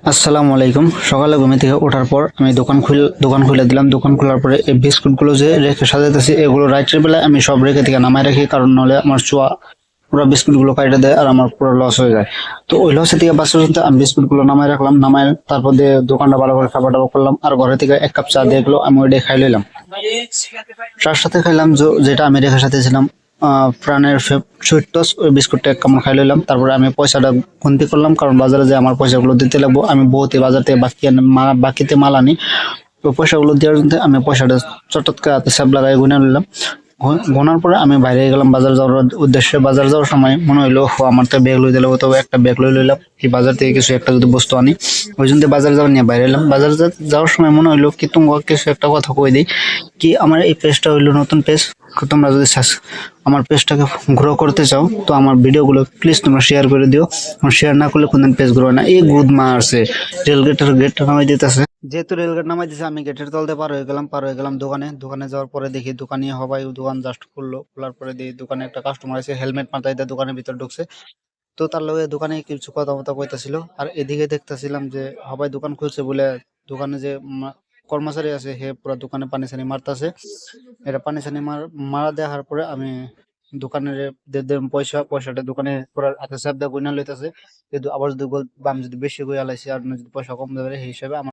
আসসালামু আলাইকুম। সকালে ঘুম থেকে ওঠার পর আমি দোকান খুলে দিলাম। দোকান খোলার পরে এই বিস্কুটগুলো যে রেখে সাজাইতেছি, এগুলো রাত্রের বেলায় আমি সব রেখে থেকে নামায় রাখি, কারণ নাহলে আমার চুয়া পুরো বিস্কুটগুলো কাইটে দেয় আর আমার পুরো লস হয়ে যায়। তো ওই লসের থেকে বাঁচার জন্য আমি বিস্কুটগুলো নামায় রাখলাম। নামায় তারপর দিয়ে দোকানটা ভালো করে খাবার দাবার করলাম, আর ঘরে থেকে এক কাপ চা দেখলো আমি ওইটাই খাই লইলাম। চার সাথে খাইলাম যেটা আমি রেখে সাথেছিলাম, প্রাণের সুইটস, ওই বিস্কুটটা এক কামড় খাই লইলাম। তারপরে আমি পয়সাটা গুনতি করলাম, কারণ বাজারে যে আমার পয়সাগুলো দিতে লাগবো। আমি বহুতে বাজার থেকে বাকিতে মাল আনি। তো পয়সাগুলো দেওয়ার জন্য আমি পয়সাটা চটৎ করে হাতে স্যাপ লাগাই গুনে নিলাম। গোনার পরে আমি বাইরে গেলাম বাজার যাওয়ার উদ্দেশ্যে। বাজার যাওয়ার সময় মনে হইলো, আমার তো ব্যাগ লই দিলে, তবে একটা ব্যাগ লই লইলাম, এই বাজার থেকে কিছু একটা যদি বস্তু আনি। ওই জন্য বাজার যাওয়ার নিয়ে বাইরে এলাম। যাওয়ার সময় মনে হইলো কি, তোমাকে কিছু একটা কথা কই দিই। কি, আমার এই পেজটা হইলো নতুন পেজ। তোমরা যদি আমার পেজটাকে গ্রো করতে চাও, তো আমার ভিডিওগুলো প্লিজ তোমরা শেয়ার করে দিও। শেয়ার না করলে কোনদিন পেজ গ্রো হয় না। এই গুদ মারছে, গেটটা নামাই দিতেছে। যেহেতু রেলগেট নামাই দিছে, আমি গেটের তলতে পার হয়ে গেলাম দোকানে যাওয়ার পরে দেখি দোকানি হবাই দোকান জাস্ট খোলার পরে দেখি দোকানে একটা কাস্টমার আছে, হেলমেট মাথায় দিয়ে দোকানের ভিতর ঢুকছে। তো তার লগে দোকানে কিছু কথা কইতাছিল, আর এদিকে দেখতাছিলাম যে হবাই দোকান খুলছে বলে দোকানে যে কর্মচারী আছে, হে পুরো দোকানে পানি সানি মারতাছে। এটা পানি সানি মারা দেওয়ার পরে আমি দোকানের পয়সাটা দোকানে পুরো হাতে চাপ দিয়ে গুইনা লইতাছে। কিন্তু আবার যদি আমি যদি বেশি কইয়া লাইছি আর যদি পয়সা কম দেবে, সেই হিসাবে আমার